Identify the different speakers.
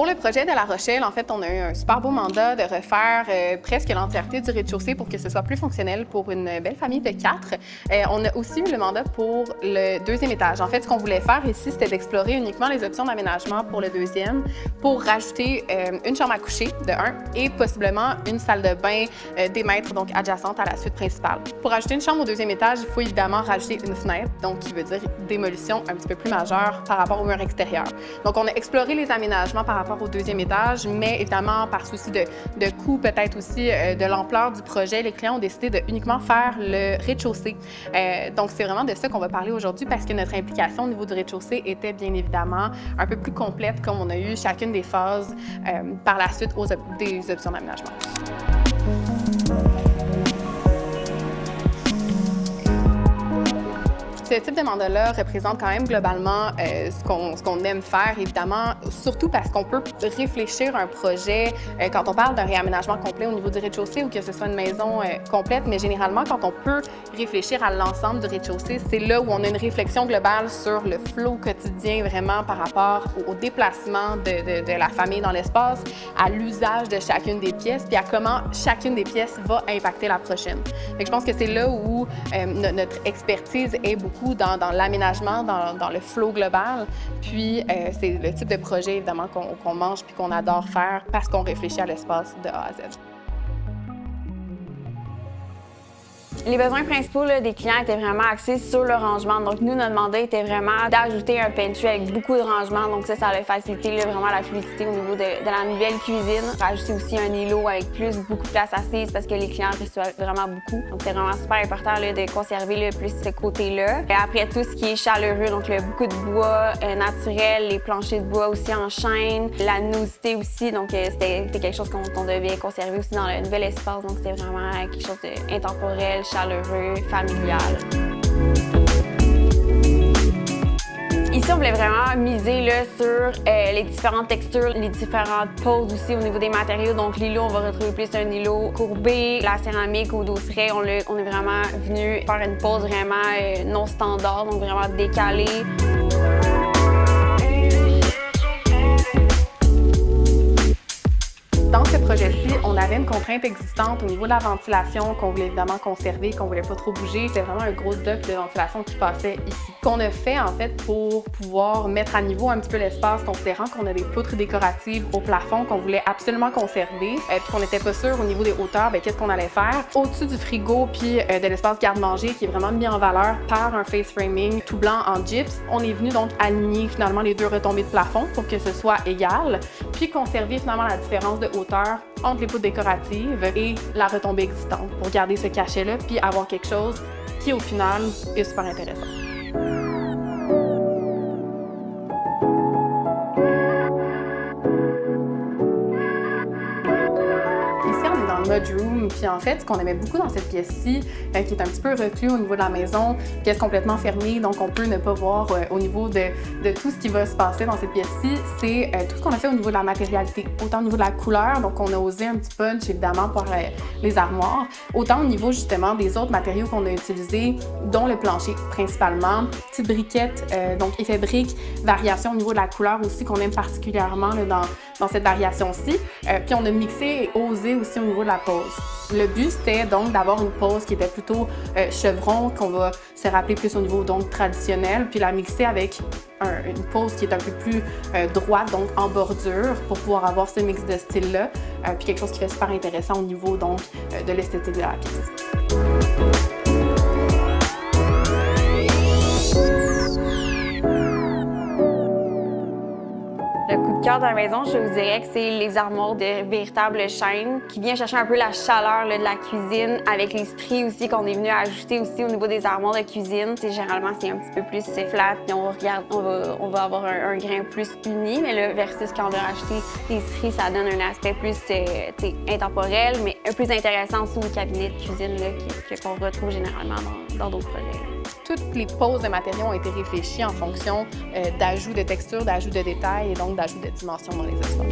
Speaker 1: Pour le projet de La Rochelle, en fait, on a eu un super beau mandat de refaire presque l'entièreté du rez-de-chaussée pour que ce soit plus fonctionnel pour une belle famille de 4. On a aussi eu le mandat pour le deuxième étage. En fait, ce qu'on voulait faire ici, c'était d'explorer uniquement les options d'aménagement pour le deuxième, pour rajouter une chambre à coucher, de 1, et possiblement une salle de bain des mètres, donc adjacente à la suite principale. Pour rajouter une chambre au deuxième étage, il faut évidemment rajouter une fenêtre, donc qui veut dire démolition un petit peu plus majeure par rapport au mur extérieur. Donc, on a exploré les aménagements par rapport au deuxième étage, mais évidemment, par souci de coût, peut-être aussi de l'ampleur du projet, les clients ont décidé de uniquement faire le rez-de-chaussée. Donc, c'est vraiment de ça qu'on va parler aujourd'hui parce que notre implication au niveau du rez-de-chaussée était bien évidemment un peu plus complète comme on a eu chacune des phases par la suite des options d'aménagement. Ce type de mandat-là représente quand même globalement ce qu'on aime faire, évidemment, surtout parce qu'on peut réfléchir un projet quand on parle d'un réaménagement complet au niveau du rez-de-chaussée ou que ce soit une maison complète, mais généralement, quand on peut réfléchir à l'ensemble du rez-de-chaussée, c'est là où on a une réflexion globale sur le flow quotidien vraiment par rapport au déplacement de la famille dans l'espace, à l'usage de chacune des pièces, puis à comment chacune des pièces va impacter la prochaine. Fait que je pense que c'est là où notre expertise est beaucoup dans l'aménagement, dans le flow global. Puis, c'est le type de projet, évidemment, qu'on mange puis qu'on adore faire parce qu'on réfléchit à l'espace de A à Z.
Speaker 2: Les besoins principaux des clients étaient vraiment axés sur le rangement. Donc, nous, notre mandat était vraiment d'ajouter un pantry avec beaucoup de rangement. Donc, ça a facilité vraiment la fluidité au niveau de la nouvelle cuisine. Rajouter aussi un îlot avec beaucoup de place assise parce que les clients reçoivent vraiment beaucoup. Donc, c'est vraiment super important de conserver plus ce côté-là. Et après, tout ce qui est chaleureux, donc beaucoup de bois naturel, les planchers de bois aussi en chêne, la luminosité aussi. Donc, c'était quelque chose qu'on devait conserver aussi dans le nouvel espace. Donc, c'était vraiment quelque chose d'intemporel, chaleureux, familial. Ici, on voulait vraiment miser sur les différentes textures, les différentes poses aussi au niveau des matériaux. Donc, l'îlot, on va retrouver plus un îlot courbé. La céramique au dosseret, on est vraiment venu faire une pose vraiment non standard, donc vraiment décalée.
Speaker 1: Dans ce projet-ci, on avait une contrainte existante au niveau de la ventilation qu'on voulait évidemment conserver, qu'on voulait pas trop bouger. C'était vraiment un gros duct de ventilation qui passait ici. Qu'on a fait en fait pour pouvoir mettre à niveau un petit peu l'espace, considérant qu'on a des poutres décoratives au plafond qu'on voulait absolument conserver, puis qu'on n'était pas sûr au niveau des hauteurs, qu'est-ce qu'on allait faire. Au-dessus du frigo puis de l'espace garde-manger qui est vraiment mis en valeur par un face framing tout blanc en gyps, on est venu donc aligner finalement les deux retombées de plafond pour que ce soit égal, puis conserver finalement la différence de hauteur entre les poutres décoratives et la retombée existante pour garder ce cachet-là puis avoir quelque chose qui, au final, est super intéressant. Mudroom. Puis en fait, ce qu'on aimait beaucoup dans cette pièce-ci, qui est un petit peu reclus au niveau de la maison, pièce complètement fermée, donc on peut ne pas voir au niveau de tout ce qui va se passer dans cette pièce-ci, c'est tout ce qu'on a fait au niveau de la matérialité. Autant au niveau de la couleur, donc on a osé un petit punch évidemment pour les armoires, autant au niveau justement des autres matériaux qu'on a utilisés, dont le plancher principalement, petites briquettes, donc effet brique, variation au niveau de la couleur aussi qu'on aime particulièrement là, dans cette variation-ci. Puis on a mixé et osé aussi au niveau de la pose. Le but, c'était donc d'avoir une pose qui était plutôt chevron, qu'on va se rappeler plus au niveau donc traditionnel, puis la mixer avec une pose qui est un peu plus droite, donc en bordure, pour pouvoir avoir ce mix de style-là, puis quelque chose qui fait super intéressant au niveau donc de l'esthétique de la pièce.
Speaker 2: Cœur de la maison, je vous dirais que c'est les armoires de véritable chêne qui vient chercher un peu la chaleur de la cuisine avec les stries aussi qu'on est venu ajouter aussi au niveau des armoires de cuisine. Généralement, c'est un petit peu plus flat puis on va avoir un grain plus uni, mais là, versus quand on va rajouter les stries, ça donne un aspect plus intemporel, mais un peu plus intéressant aussi au cabinet de cuisine qu'on retrouve généralement dans d'autres projets.
Speaker 1: Toutes les poses de matériaux ont été réfléchies en fonction d'ajout de texture, d'ajout de détails et donc d'ajout de dimension dans les espaces.